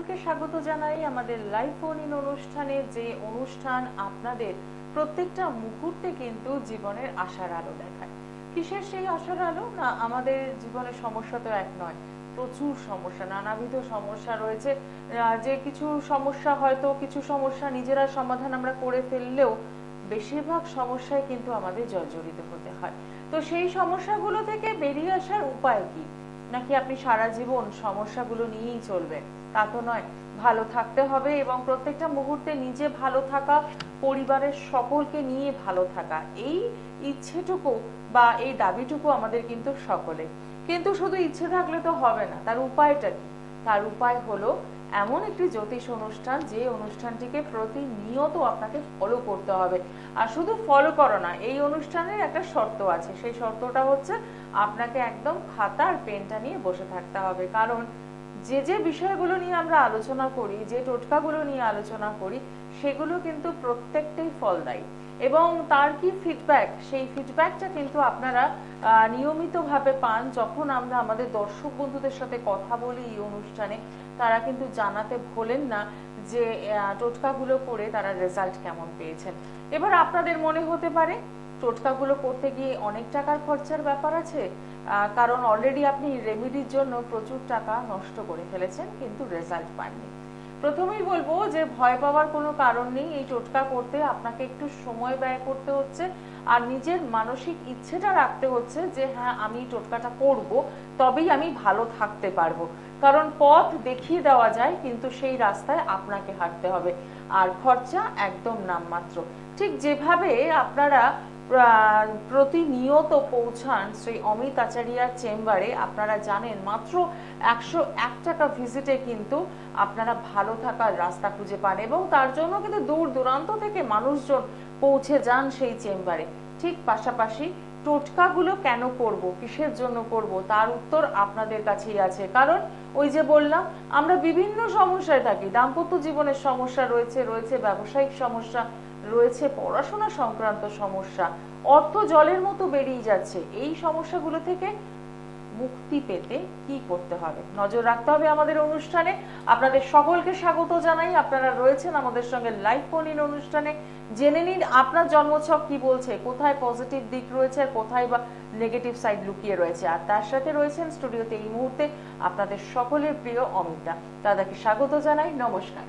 সকলকে স্বাগত জানাই আমাদের লাইভ ফোন ইন অনুষ্ঠানে, যে অনুষ্ঠান আপনাদের প্রত্যেকটা মুহূর্তে কিন্তু জীবনের আশার আলো দেখায়। কিসের সেই আশার আলো? না, আমাদের জীবনের সমস্যা তো এক নয়, প্রচুর সমস্যা, নানাবিধ সমস্যা রয়েছে। যে কিছু সমস্যা, হয়তো কিছু সমস্যা নিজেরা সমাধান আমরা করে ফেললেও বেশিরভাগ সমস্যায় কিন্তু আমাদের জর্জরিত হতে হয়। তো সেই সমস্যাগুলো থেকে বেরিয়ে আসার উপায় কি? নাকি আপনি সারা জীবন সমস্যাগুলো নিয়েই চলবেন? তা তো নয়। ভালো থাকতে হবে এবং প্রত্যেকটা মুহূর্তে নিজে ভালো থাকা, পরিবারের সকলকে নিয়ে ভালো থাকা, এই ইচ্ছেটুকু বা এই দাবিটুকু আমাদের কিন্তু সকলে। কিন্তু শুধু ইচ্ছে থাকলে তো হবে না, তার উপায়টা কি? তার উপায় হলো এমন একটি জ্যোতিষ অনুষ্ঠান, যে অনুষ্ঠানটিকে প্রতিনিয়ত আপনাকে ফলো করতে হবে। আর শুধু ফলো করো না, এই অনুষ্ঠানের একটা শর্ত আছে। সেই শর্তটা হচ্ছে আপনাকে একদম খাতা আর পেনটা নিয়ে বসে থাকতে হবে। কারণ যে যে বিষয়গুলো নিয়ে আমরা আলোচনা করি, যে টোটকাগুলো নিয়ে আলোচনা করি, সেগুলো কিন্তু প্রত্যেকটাই ফলদায়ী। এবং তার কি ফিডব্যাক, সেই ফিডব্যাকটা কিন্তু আপনারা নিয়মিতভাবে পান। যখন আমরা আমাদের দর্শক বন্ধুদের সাথে কথা বলি এই অনুষ্ঠানে, তারা কিন্তু জানাতে ভোলেন না যে টোটকাগুলো করে তারা রেজাল্ট কেমন পেয়েছেন। এবার আপনাদের মনে হতে পারে টোটকাগুলো করতে গিয়ে অনেক টাকার খরচার ব্যাপার আছে, কারণ অলরেডি আপনি রেমেডির জন্য প্রচুর টাকা নষ্ট করে ফেলেছেন কিন্তু রেজাল্ট পাননি। প্রথমেই বলবো যে ভয় পাওয়ার কোনো কারণ নেই। এই টোটকা করতে আপনাকে একটু সময় ব্যয় করতে হচ্ছে, আর নিজের মানসিক ইচ্ছেটা রাখতে হচ্ছে যে হ্যাঁ, আমি টোটকাটা করব, তবেই আমি ভালো থাকতে পারবো। কারণ পথ দেখিয়ে দেওয়া যায়, কিন্তু সেই রাস্তায় আপনাকে হাঁটতে হবে। আর খরচা একদম নামমাত্র। ঠিক যেভাবে আপনারা প্রতিনিয়ত পৌঁছান শ্রী অমিত আচারিয়ার চেম্বারে, আপনারা জানেন মাত্র 101 টাকা ভিজিটে কিন্তু আপনারা ভালো থাকার রাস্তা খুঁজে পান, এবং তার জন্য কিন্তু দূর দূরান্ত থেকে মানুষজন পৌঁছে যান সেই চেম্বারে। ঠিক পাশাপাশি টোটকাগুলো কেন করব, কিসের জন্য করব, তার উত্তর আপনাদের কাছেই আছে। কারণ ওই যে বললাম, আমরা বিভিন্ন সমস্যায় থাকি। দাম্পত্য জীবনের সমস্যা রয়েছে, রয়েছে ব্যবসায়িক সমস্যা, রয়েছে পড়াশোনা সংক্রান্ত সমস্যা, অর্থ জলের মতো বেরিয়ে যাচ্ছে। এই সমস্যাগুলো থেকে মুক্তি পেতে কি করতে হবে? নজর রাখতে হবে আমাদের অনুষ্ঠানে। আপনাদের সকলকে স্বাগত জানাই। আপনারা রয়েছেন আমাদের সঙ্গে লাইভ ফোন ইন অনুষ্ঠানে। জেনে নিন আপনার জন্মছক কি বলছে, কোথায় পজিটিভ দিক রয়েছে আর কোথায় বা নেগেটিভ সাইড লুকিয়ে রয়েছে। আর তার সাথে রয়েছেন স্টুডিওতে এই মুহূর্তে আপনাদের সকলের প্রিয় অমিতা। দাদাকে স্বাগত জানাই। নমস্কার।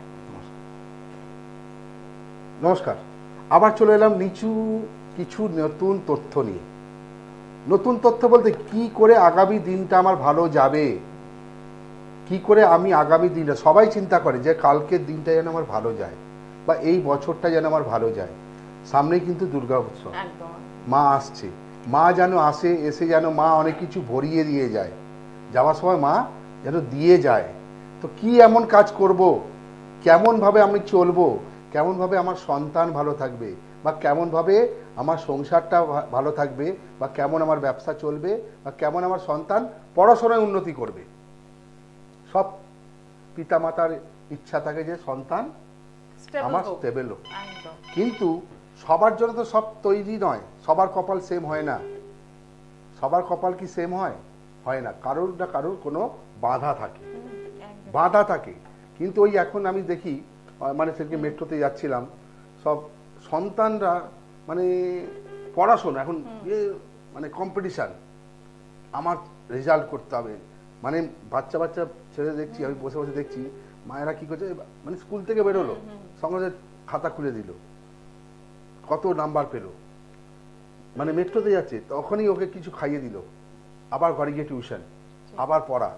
নমস্কার। আবার চলে এলাম কিছু নতুন তথ্য নিয়ে। নতুন তথ্য বলতে কি করে আগামী দিনটা আমার ভালো যাবে, কি করে আমি আগামী দিনটা, সবাই চিন্তা করে যে কালকের দিনটা যেন আমার ভালো যায় বা এই বছরটা যেন আমার ভালো যায়। সামনেই কিন্তু দুর্গা উৎসব, মা আসছে। মা যেন আসে, এসে যেন মা অনেক কিছু ভরিয়ে দিয়ে যায়, যাওয়ার সময় মা যেন দিয়ে যায়। তো কি এমন কাজ করব, কেমনভাবে আমি চলবো, কেমনভাবে আমার সন্তান ভালো থাকবে, বা কেমনভাবে আমার সংসারটা ভালো থাকবে, বা কেমন আমার ব্যবসা চলবে, বা কেমন আমার সন্তান পড়াশোনায় উন্নতি করবে। সব পিতামাতার ইচ্ছা থাকে যে সন্তান আমার স্টেবল হোক। কিন্তু সবার জন্য তো সব তৈরি নয়, সবার কপাল সেম হয় না। সবার কপাল কি সেম হয়? হয় না। কারোর না কারোর কোনো বাধা থাকে। কিন্তু ওই এখন আমি দেখি, মানে সেদিকে মেট্রোতে যাচ্ছিলাম, সব সন্তানরা মানে পড়াশোনা এখন মানে কম্পিটিশান, আমার রেজাল্ট করতে হবে। মানে বাচ্চা ছেলে দেখছি, আমি বসে বসে দেখছি মায়েরা কি করছে, মানে স্কুল থেকে বেরোলো সঙ্গে খাতা খুলে দিল, কত নাম্বার পেলো, মানে মেট্রোতে যাচ্ছে তখনই ওকে কিছু খাইয়ে দিল, আবার ঘরে গিয়ে টিউশন, আবার পড়া।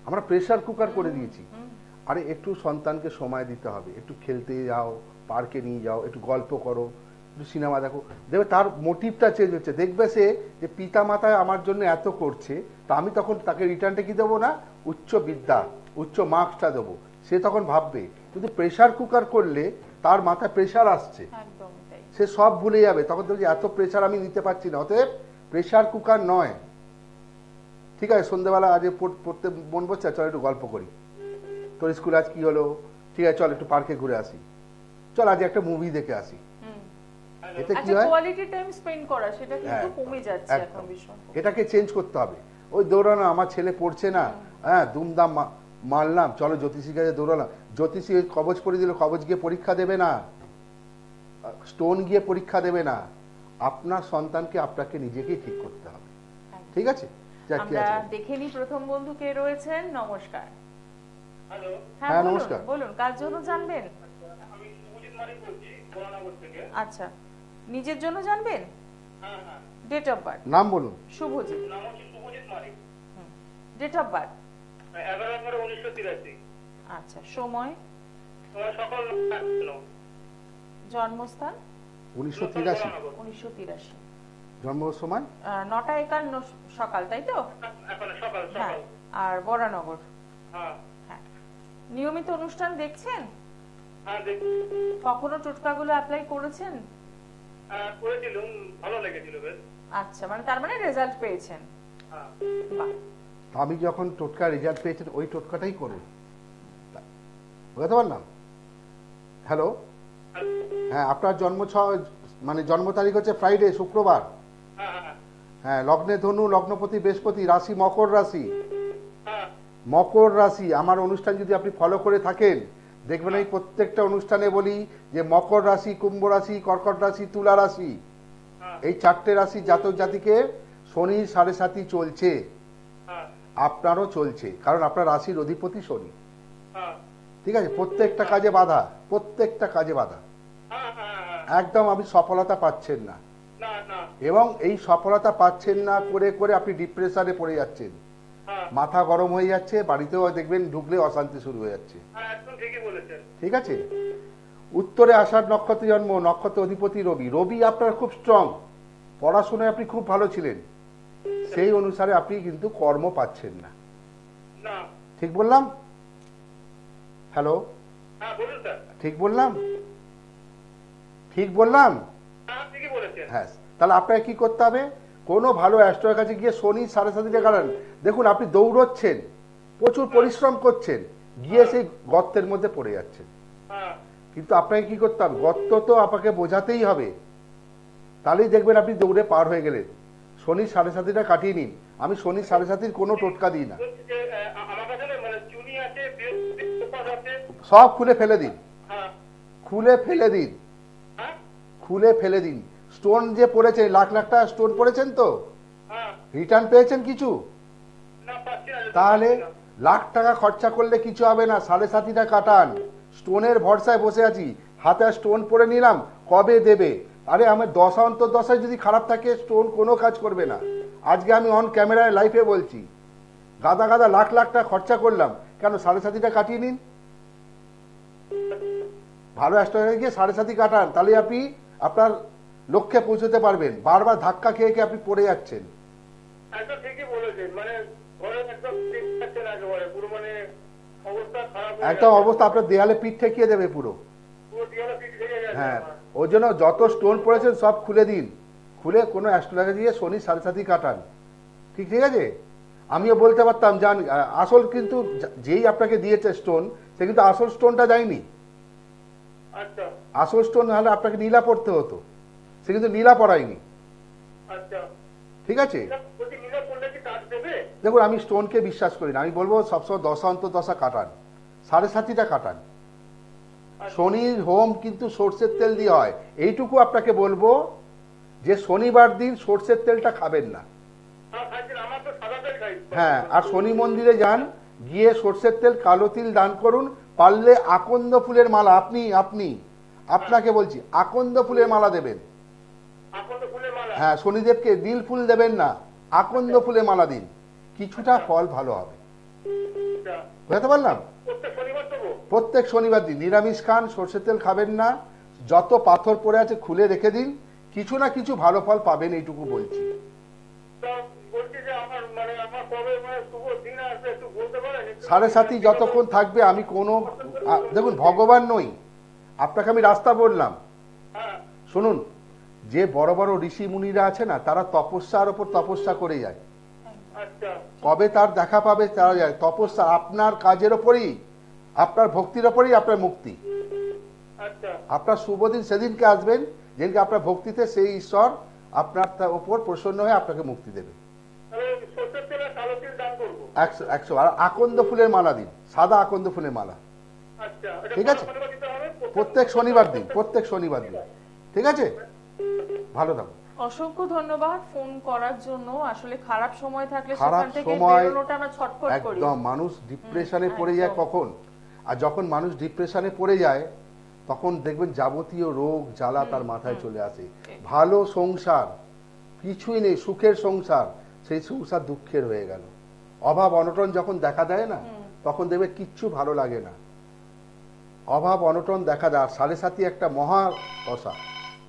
আমরা প্রেসার কুকার করে দিয়েছি। আরে একটু সন্তানকে সময় দিতে হবে, একটু খেলতে যাও, পার্কে নিয়ে যাও, একটু গল্প করো, একটু সিনেমা দেখো, দেখবে তার মোটিভটা চেঞ্জ হচ্ছে। দেখবে সে যে পিতা মাতা আমার জন্য এত করছে, তা আমি তখন তাকে রিটার্নটা কি দেবো না, উচ্চ বিদ্যা, উচ্চ মার্কসটা দেবো। সে তখন ভাববে। কিন্তু প্রেসার কুকার করলে তার মাথায় প্রেসার আসছে, সে সব ভুলে যাবে। তখন দেখবে এত প্রেসার আমি নিতে পারছি না। অতএব প্রেসার কুকার নয়। ঠিক আছে, সন্ধ্যেবেলা আজ পড়তে মন বসছে, চল একটু গল্প করি, তোর স্কুল আজ কি হলো, ঠিক আছে চল একটু পার্কে ঘুরে আসি, চল আজ একটা মুভি দেখে আসি। এতে কি হয়, কোয়ালিটি টাইম স্পেন্ড করা সেটা কিন্তু কমে যাচ্ছে এখন ভীষণ। এটাকে চেঞ্জ করতে হবে। ওই দৌড়ানো, আমার ছেলে পড়ছে না, হ্যাঁ দুমদাম মানলাম, চলো জ্যোতিষীর কাছে দৌড়ালাম, জ্যোতিষী ওই কবচ করে দিল, কবচ গিয়ে পরীক্ষা দেবে না, স্টোন গিয়ে পরীক্ষা দেবে না। আপনার সন্তানকে আপনাকে নিজেকেই ঠিক করতে হবে। ঠিক আছে, যাক, কি আমরা আছে? দেখে নিই প্রথম বন্ধু কে রয়েছেন। নমস্কার। হ্যালো, হ্যাঁ হ্যাঁ, বলুন, নমস্কার। বলুন কার জন্য জানবেন? আমি শুভজিৎ মালিক বলছি বরানগর থেকে। আচ্ছা, নিজের জন্য জানবেন? হ্যাঁ হ্যাঁ, ডেট অফ বার্থ? নাম বলুন। শুভজিৎ। নাম হচ্ছে Subhajit Malik. Date of birth? 11/11/1983। আচ্ছা, সময়? তোমার সকাল 9টা। জন্মস্থান? 1983 1983। জন্ম সময় 9:51 সকাল, তাই তো? এখন সকাল হ্যাঁ, সকাল। আর বরানগর। হ্যাঁ হ্যাঁ। নিয়মিত অনুষ্ঠান দেখছেন? হ্যাঁ, দেখি। কখনো টোটকাগুলো অ্যাপ্লাই করেছেন? করেছিলাম, ভালো লেগেছিল বেশ। আচ্ছা, মানে তার মানে রেজাল্ট পেয়েছেন। হ্যাঁ, বাহ। আমি যখন টোটকা রেজাল্ট পেয়েছেন ওই টোটকাটাই করুন, বুঝতে পারলাম। হ্যালো, হ্যাঁ, আপনার মানে জন্ম তারিখ হচ্ছে ফ্রাইডে, শুক্রবার। হ্যাঁ হ্যাঁ হ্যাঁ, লগ্নে ধনু, লগ্নপতি বৃহস্পতি, রাশি মকর রাশি। হ্যাঁ। মকর রাশি। আমার অনুষ্ঠান যদি আপনি ফলো করে থাকেন, দেখবেন আমি প্রত্যেকটা অনুষ্ঠানে বলি যে মকর রাশি, কুম্ভ রাশি, কর্কট রাশি, তুলা রাশি, এই 4টে রাশি জাতক জাতিকে শনি 7.5 চলছে, হ্যাঁ আপনারও চলছে, কারণ আপনার রাশির অধিপতি শনি। হ্যাঁ ঠিক আছে, প্রত্যেকটা কাজে বাধা, প্রত্যেকটা কাজে বাধা, হ্যাঁ হ্যাঁ। একদম আপনি সফলতা পাচ্ছেন না, না না। এবং এই সফলতা পাচ্ছেন না করে করে আপনি ডিপ্রেশনে পড়ে যাচ্ছেন, হ্যাঁ মাথা গরম হয়ে যাচ্ছে, বাড়িতেও দেখবেন ঢুকলে অশান্তি শুরু হয়ে যাচ্ছে। হ্যাঁ, একদম ঠিকই বলেছেন। ঠিক আছে, উত্তরে আষাঢ় নক্ষত্রে জন্ম, নক্ষত্র অধিপতি রবি। রবি আপনার খুব স্ট্রং, পড়াশোনায় আপনি খুব ভালো ছিলেন, সেই অনুসারে আপনি কিন্তু কর্ম পাচ্ছেন না। না। ঠিক বললাম? হ্যালো, হ্যাঁ বলুন স্যার। ঠিক বললাম? ঠিক বললাম? হ্যাঁ, ঠিকই বলেছেন। হ্যাঁ, তাহলে আপনাকে কি করতে হবে? কোনো ভালো অ্যাস্ট্রোর কাছে গিয়ে শনি 7.5 কাটান। দেখুন, আপনি দৌড়চ্ছেন, প্রচুর পরিশ্রম করছেন, গিয়ে সেই গর্তের মধ্যে পড়ে যাচ্ছেন। হ্যাঁ কিন্তু আপনাকে কি করতে হবে? গর্ত তো আপনাকে বোঝাতেই হবে, তাহলেই দেখবেন আপনি দৌড়ে পার হয়ে গেলেন। শনি 7.5 কাটিয়ে নিন। আমি শনি 7.5 কোনো টোটকা দিই না, বলছি যে আমার কাছে না মানে চুনি আছে, বৃহস্পতি আছে। সব খুলে ফেলে দিন, হ্যাঁ খুলে ফেলে দিন, হ্যাঁ খুলে ফেলে দিন। স্টোন যে পড়েছে, লাখ লাখ টাকা স্টোন পড়েছেন তো, হ্যাঁ। রিটার্ন পেয়েছেন কিছু? না, পাচ্ছি না। তাহলে লাখ টাকা খরচা করলে কিছু হবে না, 7.5 কাটান। স্টোনের ভরসায় বসে আছি, হাতে স্টোন পরে নিলাম, কবে দেবে? আরে আমার দশা অন্তর্দশায় যদি খারাপ থাকে, স্টোন কোনো কাজ করবে না। আজকে আমি অন ক্যামেরায় লাইভে বলছি, গাদা গাদা লাখ লাখ টাকা খরচা করলাম, কেন 7.5 কাটিয়ে নিন। ভালো অ্যাস্ট্রোলজারে গিয়ে 7.5 কাটান, তাহলে আপনি আপনার লক্ষ্যে পৌঁছতে পারবেন। বারবার ধাক্কা খেয়ে খেয়ে আপনি পড়ে যাচ্ছেন। একদম ঠিকই বলেছেন, মানে ঘরে একদম ঠিক থাকছে না একেবারে, পুরো মানে অবস্থা খারাপ হয়ে একটা যাচ্ছে। অবস্থা আপনার দেয়ালে পিঠ ঠেকিয়ে দেবে পুরো। পুরো দেয়ালে পিঠ ভেঙে যাচ্ছে হ্যাঁ, আমার। ওই জন্য যত স্টোন পড়েছেন সব খুলে দিন, খুলে কোনো অ্যাস্ট্রোলজারে দিয়ে শনি 7.5 কাটান। ঠিক ঠিক আছে? আমিও বলতে পারতাম জান, আসল কিন্তু যেই আপনাকে দিয়েছে স্টোন, সে কিন্তু আসল স্টোনটা দেয়নি। আচ্ছা আসল স্টোন হলে আপনাকে নীলা পড়তে হতো, সে কিন্তু নীলা পড়ায়নি। আচ্ছা। ঠিক আছে, বলছি নীলা করলে কি কাজ দেবে? দেখুন, আমি স্টোনকে বিশ্বাস করি না, আমি বলবো সবসময় দশা অন্তর্দশা কাটান, 7.5 কাটান। শনির হোম কিন্তু সর্ষের তেল দিয়ে হয়, এইটুকু আপনাকে বলবো যে শনিবার দিন সর্ষের তেলটা খাবেন না। হ্যাঁ খাইছি, আমার তো সাদা তেল খাই। হ্যাঁ, আর শনি মন্দিরে যান, গিয়ে সর্ষের তেল, কালো তিল দান করুন, পারলে আকন্দ ফুলের মালা, আপনাকে বলছি আকন্দ ফুলের মালা দেবেন। আকন্দ ফুলের মালা? হ্যাঁ, শনিদেবকে নীল ফুল দেবেন না, আকন্দ ফুলের মালা দিন, কিছুটা ফল ভালো হবে। আচ্ছা। বুঝতে পারলাম? প্রত্যেক শনিবার দেবো? প্রত্যেক শনিবার দিন নিরামিষ খান, সর্ষের তেল খাবেন না, যত পাথর পড়ে আছে খুলে রেখে দিন, কিছু না কিছু ভালো ফল পাবেন, এইটুকু বলছি। তা বলছি যে আমার মানে আমার কবে মানে শুভ দিন আসবে একটু বলতে পারেন? 7.5 যতক্ষণ থাকবে আমি কোনো, দেখুন ভগবান নই, আপনাকে আমি রাস্তা বললাম। হ্যাঁ শুনুন, যে বড় বড় ঋষি মুনিরা আছে না, তারা তপস্যার ওপর তপস্যা করে যায়, আচ্ছা কবে তার দেখা পাবে তারা যায়। তপস্যা আপনার কাজের ওপরই, আপনার ভক্তির ওপরই আপনার মুক্তি। আচ্ছা আপনার শুভ দিন সেদিনকে আসবেন যেদিনকে আপনার ভক্তিতে সেই ঈশ্বর আপনার ওপর প্রসন্ন হয়ে আপনাকে মুক্তি দেবে। তাহলে সর্ষের তেল আর কালো তিল দান করবো? 100 আর আকন্দ ফুলের মালা দিন, সাদা আকন্দ ফুলের মালা। আচ্ছা, এটা ঠিক আছে। কতবার দিতে হবে? প্রত্যেক শনিবার দিন, প্রত্যেক শনিবার দিন। ঠিক আছে, ভালো থাকো। অসংখ্য ধন্যবাদ ফোন করার জন্য। আসলে খারাপ সময় থাকলে খারাপ সেখান থেকে সময় বেরোনোটা আমরা ছটফট করি। একদম, মানুষ ডিপ্রেশনে পড়ে যায় একদম। কখন, আর যখন মানুষ ডিপ্রেশনে পড়ে যায় তখন দেখবেন যাবতীয় রোগ জ্বালা তার মাথায় চলে আসে। ভালো সংসার কিছুই নেই, সুখের সংসার, সেই সংসার দুঃখের হয়ে গেল। অভাব অনটন যখন দেখা দেয় না, তখন দেখবে কিচ্ছু ভালো লাগে না। অভাব অনটন দেখা দেয়, আর 7.5 একটা মহা দশা।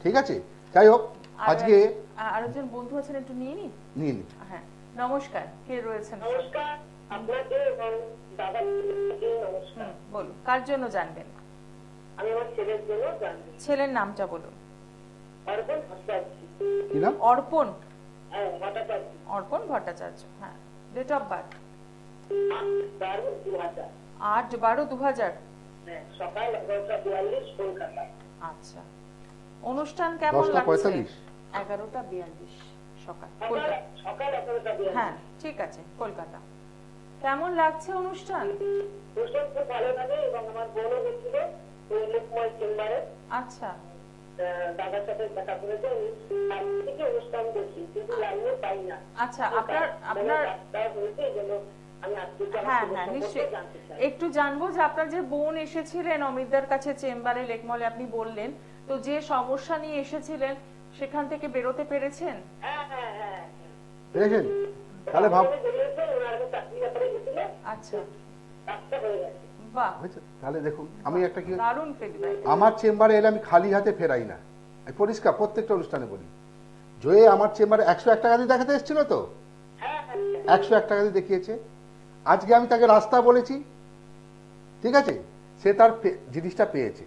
ঠিক আছে, যাই হোক, আজকে আরেকজন বন্ধু আছেন, একটু নিয়ে নি। নিন। হ্যাঁ, নমস্কার, কে রয়েছেন? নমস্কার আপনাকে এবং দাদাকে নমস্কার। বলুন, কার জন্য জানবেন? আমি আমার ছেলের জন্য জানবো। ছেলের নামটা বলুন। অর্পণ ভট্টাচার্য। কি নাম? অর্পণ। হ্যাঁ, ভট্টাচার্য। অর্পণ ভট্টাচার্য। হ্যাঁ, ডেট অফ বার্থ 8/12/2000। 8/12/2000। হ্যাঁ, সকাল 11:42 কলকাতা। আচ্ছা, অনুষ্ঠান কেমন 10টা লাগছে? 45। 11:42 সকাল, সকাল কলকাতা। 11:42। হ্যাঁ, ঠিক আছে, কলকাতা। কেমন লাগছে অনুষ্ঠান? অনুষ্ঠান খুব ভালো লাগে এবং আমার বোনও গেছিল ওই লোকময় চেম্বারে। আচ্ছা, দাদার সাথে দেখা করেছে, তার থেকে অনুষ্ঠান দেখি কিন্তু লাইনে পাই না। আচ্ছা, আপনার ডাক্তার হয়েছে, এই জন্য আমি আজকে হ্যাঁ হ্যাঁ নিশ্চয়ই জানতে চাই। একটু জানবো যে আপনার যে বোন এসেছিলেন অমিতদার কাছে চেম্বারে লেকমলে, আপনি বললেন তো যে সমস্যা নিয়ে এসেছিলেন সেখান থেকে বেরোতে পেরেছেন? হ্যাঁ হ্যাঁ হ্যাঁ, দেখেছেন, তাহলে ভাব, আচ্ছা, ডাক্তার হয়ে গেছে। বাহ, হয়েছে? তাহলে দেখুন, আমি একটা কি, দারুণ ফিডব্যাক। আমার চেম্বারে এলে আমি খালি হাতে ফেরাই না, আমি পরিষ্কার প্রত্যেকটা অনুষ্ঠানে বলি। জয়ে আমার চেম্বারে 101 টাকা দিয়ে দেখাতে এসেছিল তো, হ্যাঁ হ্যাঁ 101 টাকা দিয়ে দেখিয়েছে। আজকে আমি তাকে রাস্তা বলেছি, ঠিক আছে, সে তার জিনিসটা পেয়েছে।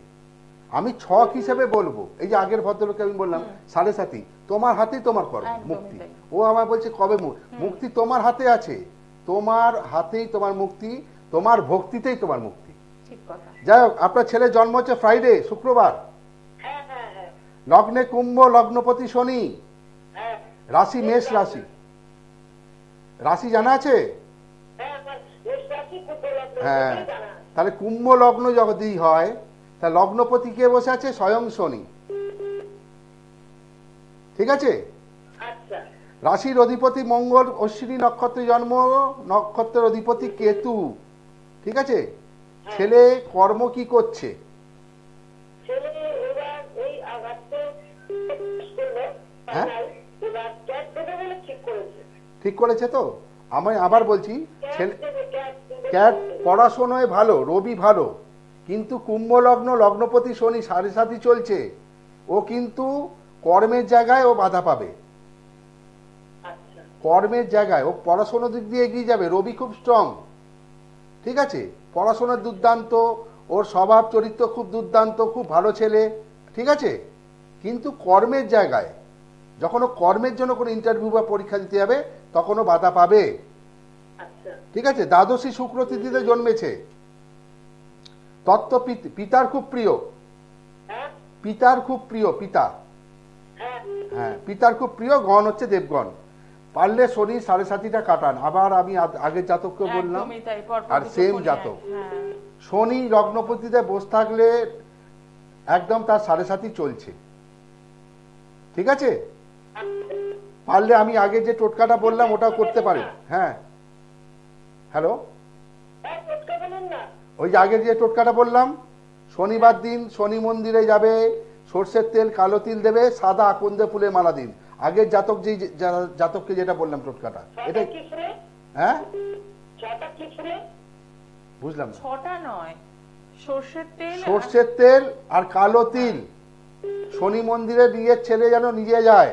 আমি ছক হিসেবে বলবো, এই যে আগের ভদ্রলোককে আমি বললাম 7.5, তোমার হাতেই তোমার কর্ম একদমই মুক্তি। তাই। ও আমার বলছে কবে মুক্তি তোমার হাতে আছে, তোমার হাতেই তোমার মুক্তি, তোমার ভক্তিতেই তোমার মুক্তি। ঠিক কথা। যাই হোক, আপনার ছেলের জন্ম হচ্ছে ফ্রাইডে, শুক্রবার, হ্যাঁ হ্যাঁ হ্যাঁ লগ্নে কুম্ভ, লগ্নপতি শনি, হ্যাঁ রাশি মেষ রাশি। রাশি জানা আছে? হ্যাঁ, আমার মেষ রাশি খুব ভালো লাগলো, হ্যাঁ, এটাই জানা। তাহলে কুম্ভ লগ্ন যদি হয়, তা লগ্নপতি কে বসে আছে? স্বয়ং শনি। ঠিক আছে, আচ্ছা রাশির অধিপতি মঙ্গল, অশ্বিনী নক্ষত্রে জন্ম, নক্ষত্রের অধিপতি কেতু। ঠিক আছে, ছেলে কর্ম কি করছে? ছেলে এবার এই আঘাতে করলো, হ্যাঁ? এবার ক্যাট দেবে বলে ঠিক করেছে। ঠিক করেছে তো? আমি আবার বলছি, ক্যাট ছেলে দেবে, ক্যাট দেবে। ক্যাট পড়াশোনায় ভালো, রবি ভালো, কিন্তু কুম্ভ লগ্ন, লগ্নপতি শনি 7.5 চলছে, ও কিন্তু কর্মের জায়গায় ও বাধা পাবে। আচ্ছা কর্মের জায়গায় ও পড়াশোনার দিক দিয়ে এগিয়ে যাবে, রবি খুব স্ট্রং। ঠিক আছে, পড়াশোনার দুর্দান্ত, ওর স্বভাব চরিত্র খুব দুর্দান্ত, খুব ভালো ছেলে। ঠিক আছে, কিন্তু কর্মের জায়গায় যখন ও কর্মের জন্য কোনো ইন্টারভিউ বা পরীক্ষা দিতে যাবে, তখন ও বাধা পাবে। আচ্ছা ঠিক আছে, দ্বাদশী শুক্র তিথিতে জন্মেছে। তত্ত্ব পিতার খুব প্রিয়, হ্যাঁ পিতার খুব প্রিয়, পিতা, হ্যাঁ হ্যাঁ পিতার খুব প্রিয়। গণ হচ্ছে দেবগণ। পারলে শনি 7.5টা কাটান। আবার আমি আগের জাতককে বললাম, একদমই তাই, পরপর আর দুটো সেম ফোনে জাতক। হ্যাঁ, শনি লগ্নপতিতে বসে থাকলে একদম তার 7.5 চলছে। ঠিক আছে, পারলে আমি আগে যে টোটকাটা বললাম ওটাও করতে পারেন। হ্যাঁ, হ্যালো, হ্যাঁ টোটকা বলুন না। ওই যে আগে যে টোটকাটা বললাম, শনিবার দিন শনি মন্দিরে যাবে, সর্ষের তেল কালো তিল দেবে, সাদা আকন্দে ফুলে মালা দিন। আগের জাতক জাতককে যেটা বললাম টোটকাটা, ছটা এটা কি ফুলে? হ্যাঁ ছটা কি ফুলে? বুঝলাম না। 6টা নয়, সর্ষের তেল সর্ষের তেল আর কালো তিল শনি মন্দিরে নিজের ছেলে যেন নিজে যায়,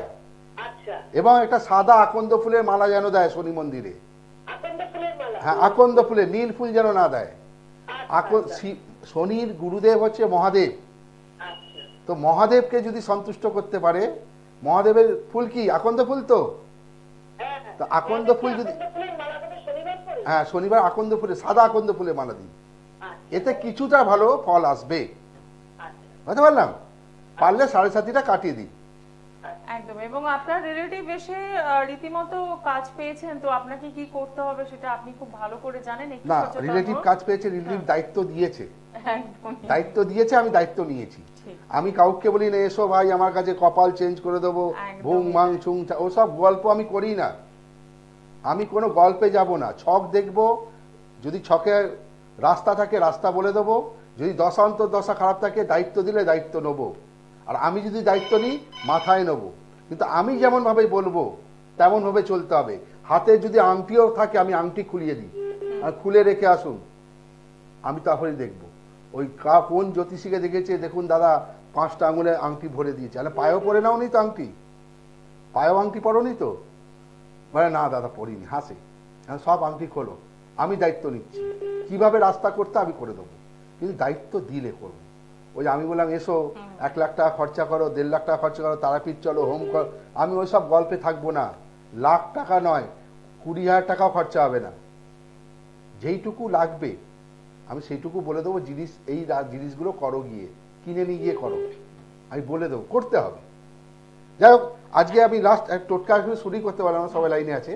আচ্ছা এবং একটা সাদা আকন্দ ফুলের মালা যেন দেয় শনি মন্দিরে। আকন্দ ফুলের মালা। হ্যাঁ, আকন্দ ফুলের, নীল ফুল যেন না দেয়। আচ্ছা শনির গুরুদেব হচ্ছে মহাদেব, আচ্ছা তো মহাদেবকে যদি সন্তুষ্ট করতে পারে, মহাদেবের ফুল কি আকন্দ ফুল তো, হ্যাঁ হ্যাঁ। তো আকন্দ ফুল যদি, আকন্দ ফুলের মালা কবে শনিবার পরে? হ্যাঁ শনিবার আকন্দ ফুলে, সাদা আকন্দ ফুলের মালা দিন, আচ্ছা এতে কিছুটা ভালো ফল আসবে। আচ্ছা বুঝতে পারলাম? পারলে 7.5টা কাটিয়ে দিই। একদম। এবং আপনার রিলেটিভ এসে রীতিমতো কাজ পেয়েছেন, তো আপনাকে কি করতে হবে সেটা আপনি খুব ভালো করে জানেন। একটু না, সচেতন রিলেটিভ হন। কাজ পেয়েছে, রিলেটিভ দায়িত্ব দিয়েছে, একদমই। দায়িত্ব দিয়েছে, আমি দায়িত্ব নিয়েছি। ঠিক। আমি কাউকে বলি না এসো ভাই আমার কাছে কপাল চেঞ্জ করে দেবো, একদমই ভুং মাং ছুং ওসব গল্প আমি করি না। আমি কোনো গল্পে যাব না, ছক দেখব, যদি ছকে রাস্তা থাকে রাস্তা বলে দেবো, যদি দশা অন্তর্দশা খারাপ থাকে দায়িত্ব দিলে দায়িত্ব নেব, আর আমি যদি দায়িত্ব নিই মাথায় নেব। কিন্তু আমি যেমনভাবে বলবো তেমনভাবে চলতে হবে। হাতে যদি আংটিও থাকে আমি আংটি খুলিয়ে দিই, আর খুলে রেখে আসুন, আমি তারপরেই দেখবো ওই কোন জ্যোতিষীকে দেখেছে দেখুন দাদা 5টা আঙুলে আংটি ভরে দিয়েছে, আরে পায়েও পরে নাও নি তো আংটি, পায়েও আংটি পরোনি তো, বলে না দাদা পড়িনি, হাসে। সব আংটি খোলো, আমি দায়িত্ব নিচ্ছি, কিভাবে রাস্তা করতে আমি করে দেবো, কিন্তু দায়িত্ব দিলে করবো। ওই আমি বললাম এসো 1 লাখ টাকা খরচা করো, 1.5 লাখ টাকা খরচা করো, তারাপীঠ চলো, হোম করো, আমি ওই সব গল্পে থাকবো না। লাখ টাকা নয়, 20,000 টাকাও খরচা হবে না, যেইটুকু লাগবে আমি সেইটুকু বলে দেবো, জিনিস এই জিনিসগুলো করো, গিয়ে কিনে নিয়ে গিয়ে করো, আমি বলে দেবো, করতে হবে। যাই হোক, আজকে আমি লাস্ট টোটকা শুরু করতে পারলাম না, সবাই লাইনে আছে,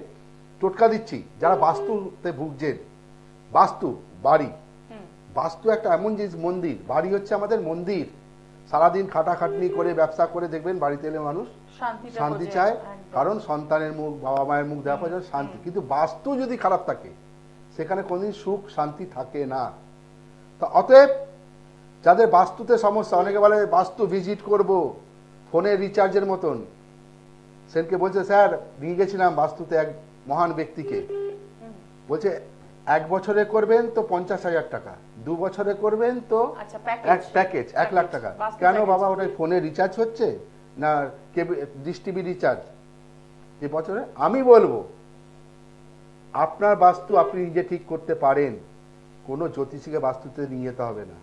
টোটকা দিচ্ছি। যারা বাস্তুতে ভুগছেন, বাস্তু বাড়ি, বাস্তু একটা এমন জিনিস, মন্দির, বাড়ি হচ্ছে আমাদের মন্দির। সারাদিন খাটাখাটনি করে ব্যবসা করে দেখবেন বাড়িতে এলে মানুষ শান্তি চায়, কারণ সন্তানের মুখ, বাবা মায়ের মুখ দেখা পাওয়া যায় শান্তি। কিন্তু বাস্তু যদি খারাপ থাকে সেখানে কোনদিন সুখ শান্তি থাকে না। তো অতএব যাদের বাস্তুতে সমস্যা, অনেকে বলে বাস্তু ভিজিট করব, ফোনে রিচার্জের মতন। সেনকে বলছে স্যার নিয়ে গেছিলাম বাস্তুতে এক মহান ব্যক্তিকে, বলছে 1 বছরে করবেন তো 50,000 টাকা, 2 বছরে করবেন তো এক প্যাকেজ 1 লাখ টাকা। কেন বাবা, ওটাই ফোনে রিচার্জ হচ্ছে না ডিশ টিভি রিচার্জ যে বছরে? আমি বলবো আপনার বাস্তু আপনি নিজে ঠিক করতে পারেন, কোনো জ্যোতিষীকে বাস্তুতে নিয়ে যেতে হবে না।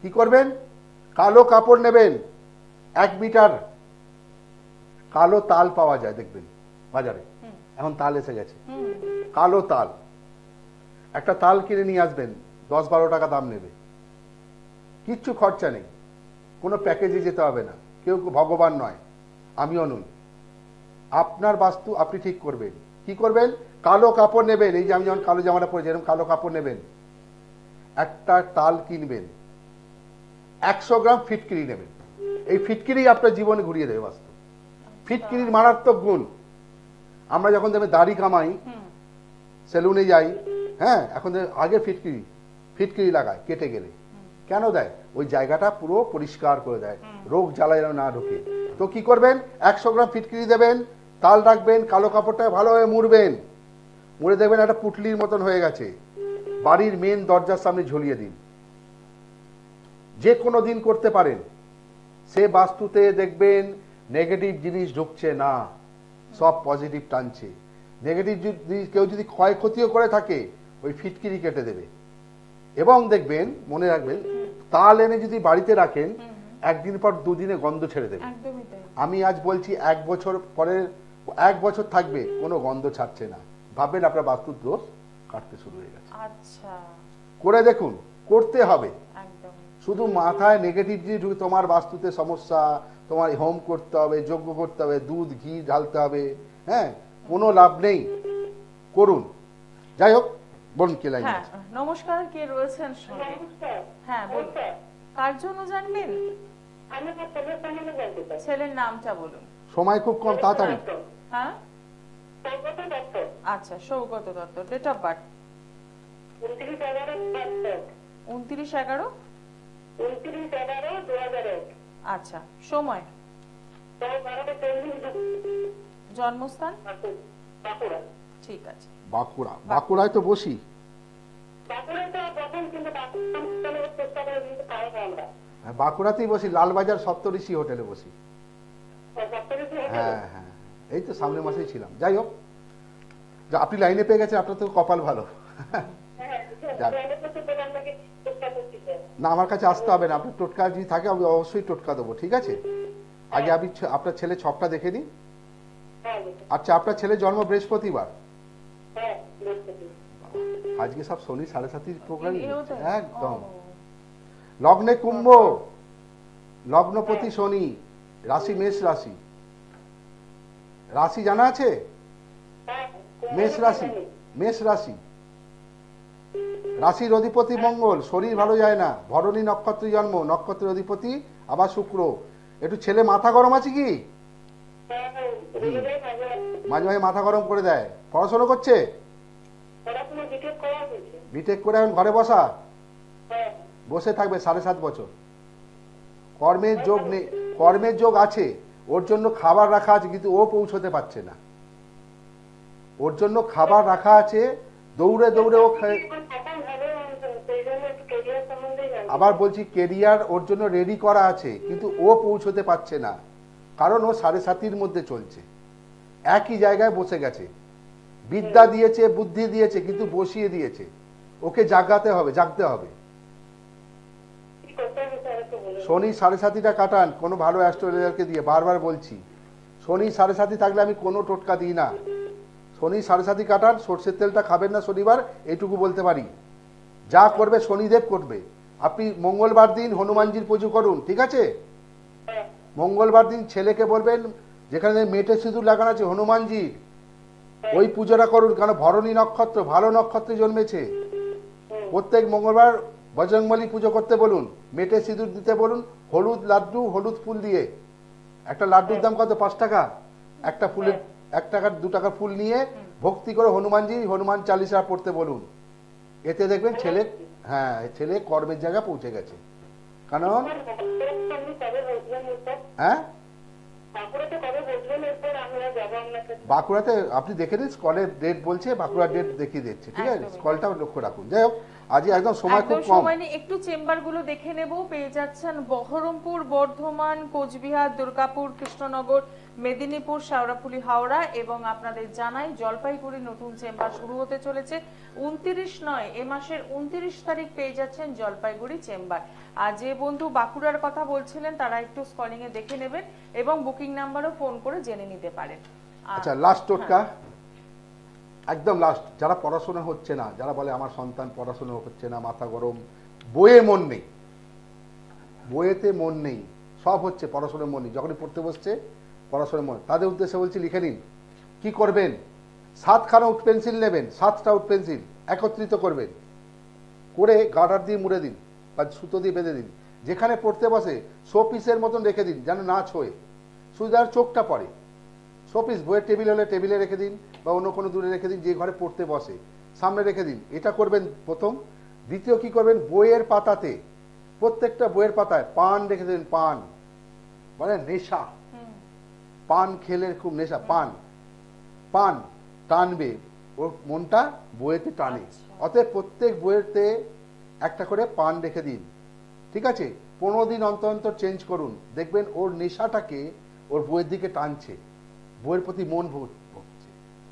কি করবেন? কালো কাপড় নেবেন, 1 মিটার কালো তাল পাওয়া যায় দেখবেন বাজারে, এখন তাল এসে গেছে, কালো তাল, একটা তাল কিনে নিয়ে আসবেন, 10-12 টাকা দাম নেবে, কিচ্ছু খরচা নেই, কোনো প্যাকেজে যেতে হবে না, কেউ ভগবান নয়, আমিও নই। আপনার বাস্তু আপনি ঠিক করবেন। কি করবেন? কালো কাপড় নেবেন, এই যে আমি যেমন কালো জামাটা পরেছি এরকম কালো কাপড় নেবেন, একটা তাল কিনবেন, 100 গ্রাম ফিটকিরি নেবেন, এই ফিটকিরি আপনার জীবনে ঘুরিয়ে দেবে বাস্তু। ফিটকিরির মারাত্মক গুণ, আমরা যখন দেখবেন দাড়ি কামাই, সেলুনে যাই, হ্যাঁ, এখন আগে ফিটকিরি লাগায় কেটে গেলে, কেন দেয়? ওই জায়গাটা পুরো পরিষ্কার করে দেয়, রোগ জ্বালা যেন না ঢোকে। তো কি করবেন? 100 গ্রাম ফিটকিরি দেবেন, তাল রাখবেন, কালো কাপড়টা ভালোভাবে মুড়বেন, মুড়ে দেখবেন একটা পুটলির মতন হয়ে গেছে, বাড়ির মেন দরজার সামনে ঝুলিয়ে দিন। যে কোনো দিন করতে পারেন, সে বাস্তুতে দেখবেন নেগেটিভ জিনিস ঢুকছে না, সব পজিটিভ টানছে। নেগেটিভ জিনিস কেউ যদি ক্ষয়ক্ষতিও করে থাকে ওই ফিটকিরি কেটে দেবে। এবং দেখবেন, মনে রাখবেন, তাল এনে যদি বাড়িতে রাখেন 1 দিন পর 2 দিনে গন্ধ ছেড়ে দেবে। আমি আজ বলছি 1 বছর পরে 1 বছর থাকবে, কোনো গন্ধ ছাড়ছে না, ভাববেন আপনার বাস্তুর দোষ কাটতে শুরু হয়ে গেছে। আচ্ছা, করে দেখুন, করতে হবে। শুধু মাথায় নেগেটিভ জিনিস ঢুকে তোমার বাস্তুতে সমস্যা, তোমার হোম করতে হবে, যজ্ঞ করতে হবে, দুধ ঘি ঢালতে হবে, হ্যাঁ, কোনো লাভ নেই, করুন। যাই হোক, বলুন কে লাইন? হ্যাঁ, নমস্কার, কে রয়েছেন সঙ্গে? হ্যাঁ বলুন, কার জন্য জানবেন? ছেলের নামটা বলুন। সময় খুব কম, তাড়াতাড়ি। হ্যাঁ, আচ্ছা, Saugata Dutta, date of birth 29/11/2001। আচ্ছা, সময়, জন্মস্থান? ঠিক আছে, বাঁকুড়া। বাঁকুড়ায় তো বসি, বাঁকুড়াতেই বসি, লালবাজার সপ্তঋষি হোটেলে বসি। হ্যাঁ হ্যাঁ, এই তো সামনের মাসেই ছিলাম। যাই হোক, আপনি লাইনে পেয়ে গেছেন, আপনার তো কপাল ভালো। না, আমার কাছে আসতে হবে না, আপনার টোটকা যদি থাকে আমি অবশ্যই টোটকা দেবো, ঠিক আছে? আগে আপনি আপনার ছেলে ছকটা দেখে নিন। আচ্ছা, আপনার ছেলে জন্ম বৃহস্পতিবার, আজকে সব শনি 7:30 প্রোগ্রাম, একদম। লগ্নে কুম্ভ, লগ্নপতি শনি, রাশি মেষ রাশি, রাশি জানা আছে? হ্যাঁ, মেষ রাশি। মেষ রাশি। রাশির অধিপতি মঙ্গল, শরীর ভালো যায় না, ভরণী নক্ষত্রে জন্ম, নক্ষত্রের অধিপতি আবার শুক্র। একটু ছেলে মাথা গরম আছে কি? হ্যাঁ, রেগে যায় মাঝে মাঝে। মাঝে মাঝে মাথা গরম করে দেয়। পড়াশোনা করছে? পড়াশোনা বিটেক করা হয়েছে। বিটেক করে এখন ঘরে বসা? হ্যাঁ, বসে থাকবে 7.5 বছর। কর্মের যোগ নেই, কর্মের যোগ আছে, ওর জন্য খাবার রাখা আছে, কিন্তু ও পৌঁছতে পারছে না। ওর জন্য খাবার রাখা আছে, দৌড়ে দৌড়ে ও এখন ভালো, সেই জন্য একটু ক্যারিয়ার সম্বন্ধে জানি। আবার বলছি কেরিয়ার ওর জন্য রেডি করা আছে, কিন্তু ও পৌঁছতে পারছে না, কারণ ও 7.5-র মধ্যে চলছে, একই জায়গায় বসে গেছে। বিদ্যা দিয়েছে, বুদ্ধি দিয়েছে, কিন্তু বসিয়ে দিয়েছে। ওকে জাগাতে হবে, জাগতে হবে। কি করতে হবে স্যার একটু বলুন। শনি 7.5টা কাটান কোনো ভালো অ্যাস্ট্রোলজারকে দিয়ে, বারবার বলছি। শনি 7.5 থাকলে আমি কোনো টোটকা দিই না। শনি 7.5 কাটান, সর্ষের তেলটা খাবেন না শনিবার, এইটুকু বলতে পারি। যা করবে শনিদেব করবে। আপনি মঙ্গলবার দিন হনুমানজির পুজো করুন, ঠিক আছে? হ্যাঁ, মঙ্গলবার দিন ছেলেকে বলবেন, যেখানে মেটে সিঁদুর লাগানো আছে হনুমানজির, ওই পুজোটা করুন, কারণ ভরণী নক্ষত্র ভালো নক্ষত্রে জন্মেছে। প্রত্যেক মঙ্গলবার বজরংবলী পুজো করতে বলুন, মেটে সিঁদুর দিতে বলুন, হলুদ লাড্ডু, হলুদ ফুল দিয়ে। একটা লাড্ডুর দাম কত? 5 টাকা। একটা ফুলের 1 টাকার 2 টাকার ফুল নিয়ে ভক্তি করে হনুমানজি হনুমান চালিসা পড়তে বলুন। এতে দেখবেন ছেলে, হ্যাঁ, ছেলে কর্মের জায়গায় পৌঁছে গেছে। কারণ আপনি কবে বসবেন এরপর? হ্যাঁ, বাঁকুড়াতে কবে বসবেন এরপর? আমরা যাবো আপনার কাছে। বাঁকুড়াতে আপনি দেখে নিন, স্কলের ডেট বলছে, বাঁকুড়ার ডেট দেখিয়ে দিচ্ছে, ঠিক আছে? একদমই। স্কলটাও লক্ষ্য রাখুন। যাই হোক, আজকে একদম সময় খুব একদম কম। সময় নেই, একটু চেম্বার গুলো দেখে নেব। পেয়ে যাচ্ছেন বহরমপুর, বর্ধমান, কোচবিহার, দুর্গাপুর, কৃষ্ণনগর, মেদিনীপুর, শেওড়াফুলি, হাওড়া এবং আপনাদের জানাই জলপাইগুড়ি নতুন চেম্বার শুরু হতে চলেছে 29 নয়, এ মাসের 29 তারিখ পেয়ে যাচ্ছেন জলপাইগুড়ি চেম্বার। আর যে বন্ধু বাঁকুড়ার কথা বলছিলেন তারা একটু স্কলিং এ দেখে নেবেন এবং বুকিং নাম্বারও ফোন করে জেনে নিতে পারেন। আচ্ছা, লাস্ট টোটকা, একদম লাস্ট। যারা পড়াশোনা হচ্ছে না, যারা বলে আমার সন্তান পড়াশোনা হচ্ছে না, মাথা গরম, বইয়ে মন নেই, বইয়েতে মন নেই, সব হচ্ছে, পড়াশোনায় মন নেই, যখনই পড়তে বসছে পড়াশোনায় মন, তাদের উদ্দেশ্যে বলছি লিখে নিন। কি করবেন? 7খানা উড পেন্সিল নেবেন, 7টা উড পেন্সিল একত্রিত করবেন, করে গার্ডার দিয়ে মুড়ে দিন বা সুতো দিয়ে বেঁধে দিন। যেখানে পড়তে বসে শোপিসের মতন রেখে দিন, যেন না ছোঁয়ে, শুধু তার চোখটা পড়ে। শোপিস, বইয়ের টেবিল হলে টেবিলে রেখে দিন, বা অন্য কোনো দূরে রেখে দিন, যে ঘরে পড়তে বসে সামনে রেখে দিন। এটা করবেন প্রথম। দ্বিতীয় কি করবেন? বইয়ের পাতাতে, প্রত্যেকটা বইয়ের পাতায় পান রেখে দেবেন। পান মানে নেশা, পান খেলে খুব নেশা, পান পান টানবে, ওর মনটা বইয়েতে টানে। অতএব প্রত্যেক বইয়েতে একটা করে পান রেখে দিন, ঠিক আছে? 15 দিন অন্তর অন্তর চেঞ্জ করুন, দেখবেন ওর নেশাটাকে ওর বইয়ের দিকে টানছে, বইয়ের প্রতি মন ভরছে,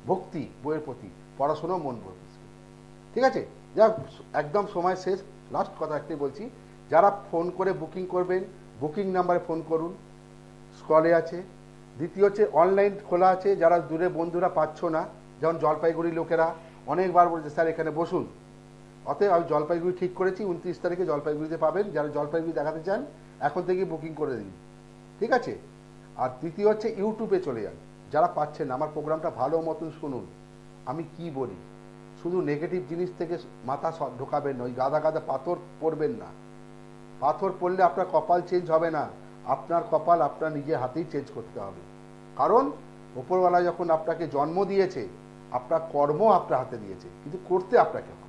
ভক্তি বইয়ের প্রতি, পড়াশোনাও মন ভরছে, ঠিক আছে? যাক, একদম সময় শেষ। লাস্ট কথা একটাই বলছি, যারা ফোন করে বুকিং করবেন, বুকিং নাম্বারে ফোন করুন, স্কলে আছে। দ্বিতীয় হচ্ছে অনলাইন খোলা আছে, যারা দূরে বন্ধুরা পাচ্ছ না, যেমন জলপাইগুড়ি লোকেরা অনেকবার বলছে স্যার এখানে বসুন। অতএব আমি জলপাইগুড়ি ঠিক করেছি, 29 তারিখে জলপাইগুড়িতে পাবেন। যারা জলপাইগুড়ি দেখাতে চান এখন থেকে বুকিং করে দিন, ঠিক আছে? আর তৃতীয় হচ্ছে ইউটিউবে চলে যান, যারা পাচ্ছেন আমার প্রোগ্রামটা ভালো মতন শুনুন, আমি কি বলি। শুধু নেগেটিভ জিনিস থেকে মাথা ঢোকাবেন না, ওই গাদা গাদা পাথর পড়বেন না। পাথর পড়লে আপনার কপাল চেঞ্জ হবে না, আপনার কপাল আপনার নিজের হাতেই চেঞ্জ করতে হবে। কারণ ওপরওয়ালা যখন আপনাকে জন্ম দিয়েছে, আপনার কর্ম আপনার হাতে দিয়েছে, কিন্তু করতে আপনাকে হবে।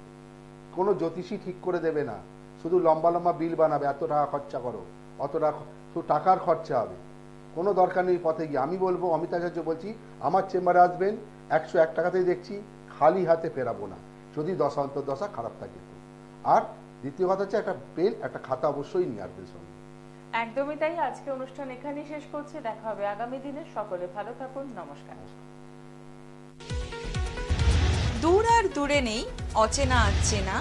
কোনো জ্যোতিষী ঠিক করে দেবে না, শুধু লম্বা লম্বা বিল বানাবে, এত টাকা খরচা করো, অত টাকা, শুধু টাকার খরচা হবে, কোনো দরকার নেই পথে গিয়ে। আমি বলবো, অমিতাচার্য বলছি, আমার চেম্বারে আসবেন, 101 টাকাতেই দেখছি, খালি হাতে ফেরাবো না, যদি দশা অন্তর্দশা খারাপ থাকে তো। আর দ্বিতীয় কথা হচ্ছে একটা পেন, একটা খাতা অবশ্যই নিয়ে আসবেন সঙ্গে। একদমই তাই। আজকে অনুষ্ঠান এখানেই শেষ করছি, দেখা হবে আগামী দিনে। সকলে ভালো থাকুন, নমস্কার। দূর আর দূরে নেই, অচেনা আচেনা